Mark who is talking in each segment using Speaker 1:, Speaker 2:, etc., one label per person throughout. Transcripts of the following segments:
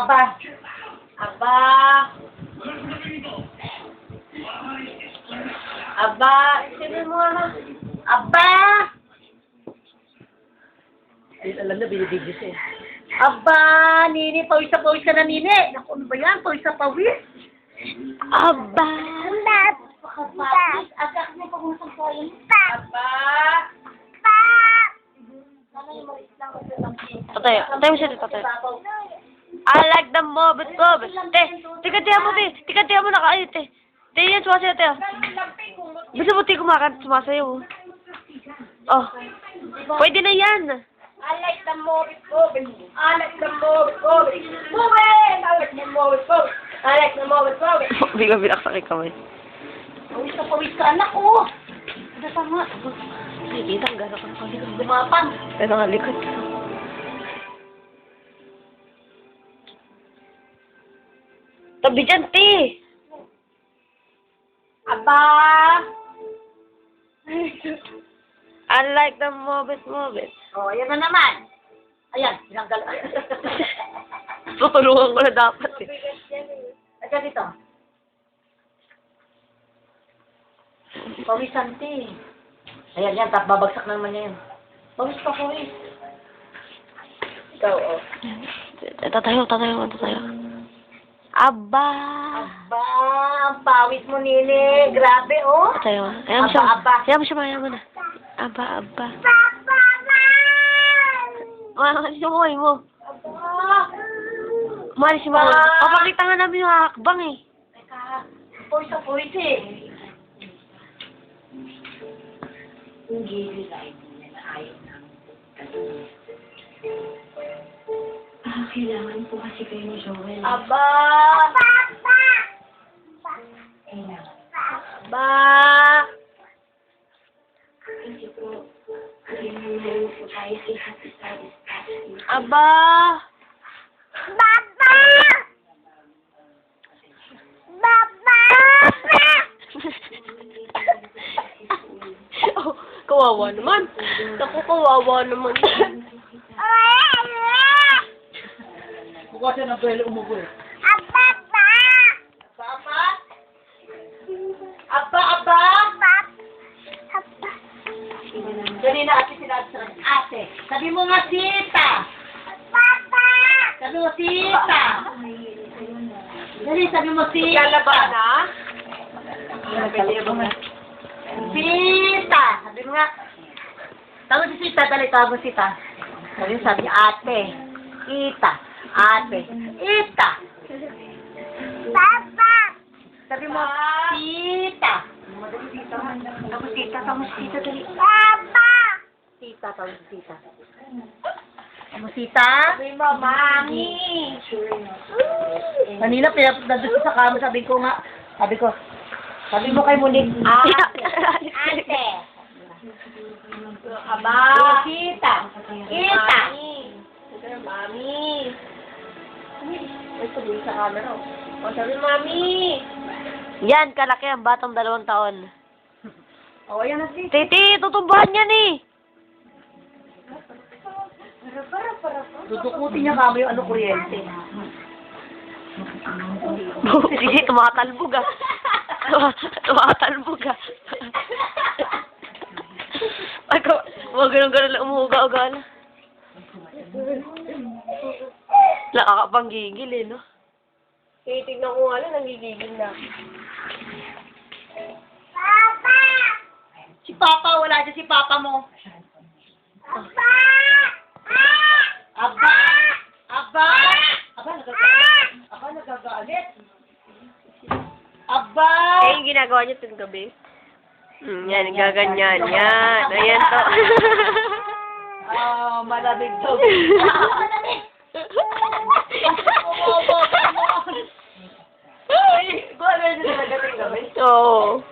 Speaker 1: aba. Aba. Aba. Sino mo ano? Aba. Ay, alam na, binibigyo siya. Aba, Nini, pawis ka na, Nini. Naku, ano ba yan? Pawis na pawis. Aba. Pawis. Agak mo pag-usap ko yun. Aba.
Speaker 2: Tatay mo siya dito, tatay. I like the mobbit. Tika mo na kayo, te. Te, yan, sumasayaw, te. Bisa mo, te, sumasayaw. Oh. Pwede na yan.
Speaker 1: I like the mobbit. I like the mobbit. I like the mobbit. I like the mobbit.
Speaker 2: Biglang binaksak yung kamay.
Speaker 1: Pawis ka, anak ko. Nasama.
Speaker 2: Sige, ang gano'n ka na kalikot.
Speaker 1: Gumapang.
Speaker 2: Pero nga likod. Tabi dyan, te.
Speaker 1: Aba.
Speaker 2: I like the mobbit.
Speaker 1: Oh, ayan na naman. Ayan, sinanggal.
Speaker 2: Tutulungan ko na dapat, eh.
Speaker 1: Ayan dito. Pawisan, te. Ayan, yan. Babagsak na naman yan. Pawis pa, pawis. Ikaw, oh.
Speaker 2: Tatayo. Aba.
Speaker 1: Aba, ang pawis mo, Nini. Grabe, oh.
Speaker 2: Tatayo. Ayaw mo siya.
Speaker 1: Aba.
Speaker 2: Ayaw mo na. Aba. Mahalis yung kuhay mo.
Speaker 1: Aba.
Speaker 2: Mahalis yung mga. Papakita nga namin yung hakbang, eh.
Speaker 1: Teka, pawis na pawis, eh. Yung gilid ay hindi na ayaw ng
Speaker 3: Kailangan po kasi kayo ni Joel.
Speaker 1: Aba! Aba!
Speaker 3: Kasi po, kailangan po tayo sa isa't isa.
Speaker 1: Aba!
Speaker 2: Oh, kawawa naman. Naku, kawawa naman.
Speaker 1: Bukas siya ng pwede umubo eh. Aba! Kanina ate sinabi sa kanya, ate, sabi mo nga sita! Sabi mo sita! Dali, sabi mo sita!
Speaker 2: Lalaba na?
Speaker 1: Sita! Sabi mo nga. Tawag si Sita, dali, tawag mo Sita. Sabi ate. Ita. Ate. Ita. Sabi mo, Sita. Tawag Sita, dali. Sita, tawag si Sita. Tawag Sita. Sabi mo, Mami. Kanina, nandun sa kama, sabi mo kay Monique, ate. Aba. Kita. Mami. Ay, tuloy sa camera. O, sabi, Mami.
Speaker 2: Yan, kalaki ang batang 2 taon.
Speaker 1: O, ayan na si.
Speaker 2: Titi, tutumbahan yan, eh.
Speaker 1: Tutukutin niya kami yung kuryente.
Speaker 2: Sige, tumatalbog, ah. Tumatalbog, ah. Huwag ganun lang umuuga-uga na. Nakakapanggigil, eh, no?
Speaker 1: Tignan ko nga lang, nangigigil na. Si Papa, wala dyan si Papa mo. Aba! Nagagalit. Aba!
Speaker 2: Eh, yung ginagawa niyo tuwing gabi? Yan, gaganyan. Yan. Ayan to.
Speaker 1: Malamig to. Gawin nyo talaga ito gabi?
Speaker 2: Oo.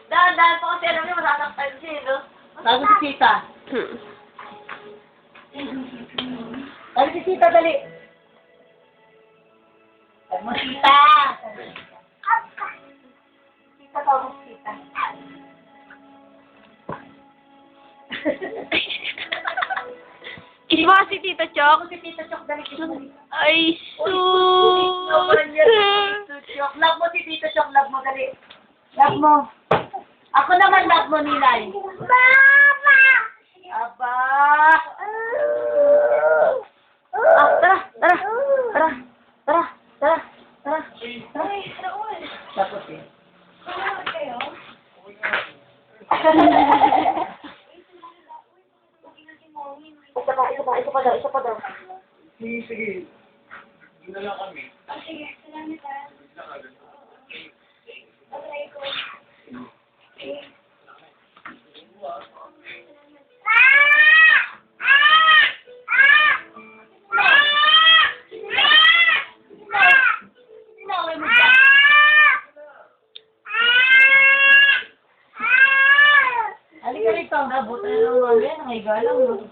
Speaker 1: Dahan-dahan po kasi alam niyo masasaktan siya, no? Sabi si Tita. Sabi si Tita, dali. Sabi mo, Tita. Tita, tawag mo si Tita.
Speaker 2: Di ba si Tito Chok?
Speaker 1: Si Tito Chok, dali kiss mo.
Speaker 2: Ay,
Speaker 1: Sus! Chok. Love mo si Tito Chok, love mo, dali. Love mo. Ako naman love mo, Nilay. Mama! Aba!
Speaker 2: Ah, tara, tara, tara, tara, tara, tara.
Speaker 1: Tapos eh. Isa pa daw.
Speaker 4: Sige. Doon na lang kami.
Speaker 3: Sige, salamat ah. Okay ko.
Speaker 1: Inaway mo dyan. Halika rito. Nabutan na lang mga yan. Nangiga lang. No?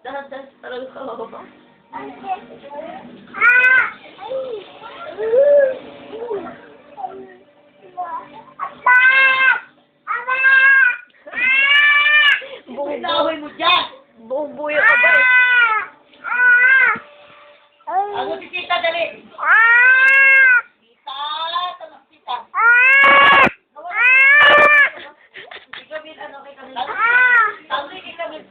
Speaker 2: Dahan-dahan talaga ka ba?
Speaker 1: Inaway mo dyan.
Speaker 2: Buong buhay ka ba?
Speaker 1: Ano si Tita, dali. Tita, tanong Tita. Ikaw bin, ano kay Camille? Tanong kay Camille.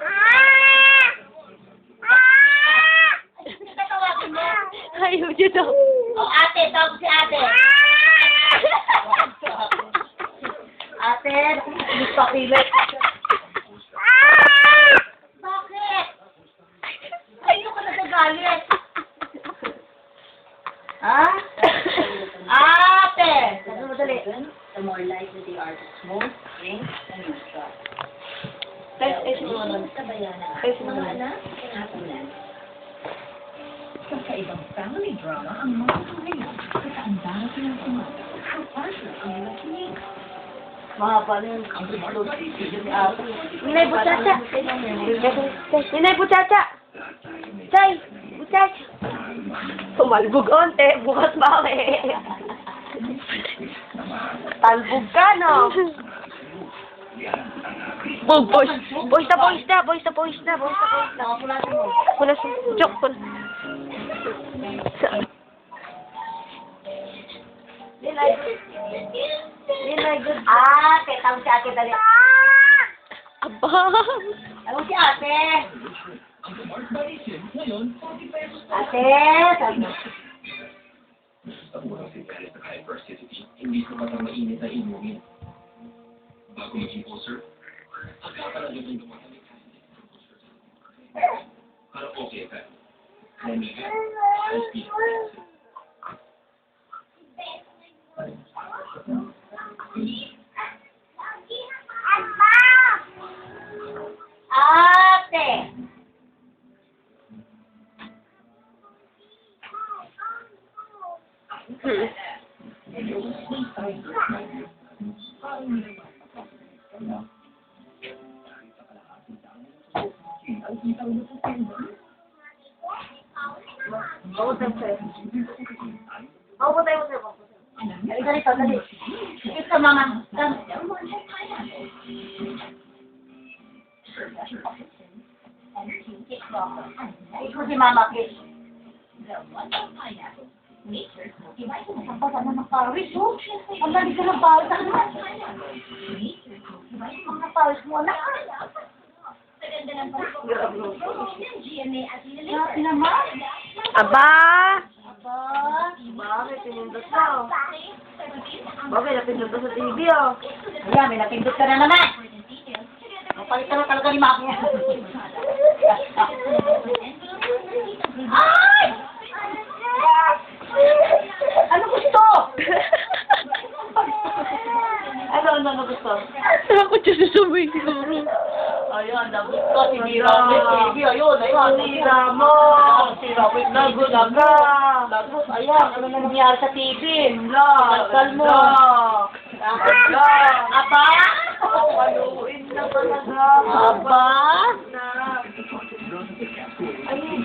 Speaker 1: Tita, tawagin mo.
Speaker 2: Ayaw niyo daw.
Speaker 1: Oh, ate, tawag si ate. Ate, gusto pa pilit. Bakit? Ayaw ka nagagalit. Ha? Ate! Sabi mo dali.
Speaker 5: The more likely they are to smoke, drink, and use drugs.
Speaker 2: Guys, mo naman.
Speaker 5: Kabayanan
Speaker 2: Guys,
Speaker 5: ang
Speaker 2: mo
Speaker 5: mga
Speaker 2: naman.
Speaker 5: anak kinatulan. Sa kaibang family drama ang mga pangayon sa kaandara pinagsumat. Ang partner ang nakinig.
Speaker 1: Mahaba na yung upload video ni ate.
Speaker 2: Ninay, buchacha. Ninay, buchacha. Chay, buchacha. Tumalbog onte, bukas bawi. Talbog ka, no? Boys na.
Speaker 1: Nakapulasin mo.
Speaker 2: Punas, joke, punas.
Speaker 1: Ninay, good. Ate, tawag si ate dali.
Speaker 2: Aba.
Speaker 1: Tawag si ate. Ate, sabi mo.
Speaker 4: Gusto mo kasi kahit sa hypersensitivity, hindi ko patang mainit na inumin. Bago maging ulcer, pagkakaroon yung dumating para okay ka. Namiga, high speed pregnancy.
Speaker 1: Ate! Mabutay mo sa'yo. Halika rito, dali. Ito, mama. Ito si mama, please. Ang basa na ng pawis, oh. Ang dali ka ng pawis. Ang pawis mo, anak. Grabe naman.
Speaker 2: Aba.
Speaker 1: Aba, bakit pinindot ka? Bakit napindot ka sa TV, oh? Ayan, may napindot ka na naman. Mapalit ka na talaga ni Maki. Ay! Ano gusto? Ano gusto?
Speaker 2: Ako siya sasabay siguro.
Speaker 1: Ayun, nagusto si Mira. Ayun, Sira mo. Sira mo. Lagot ka. Lagot, ayan. Ano na nangyari sa TV? Nagkal mo. Aba? Paluin na talaga. Aba? Ayun.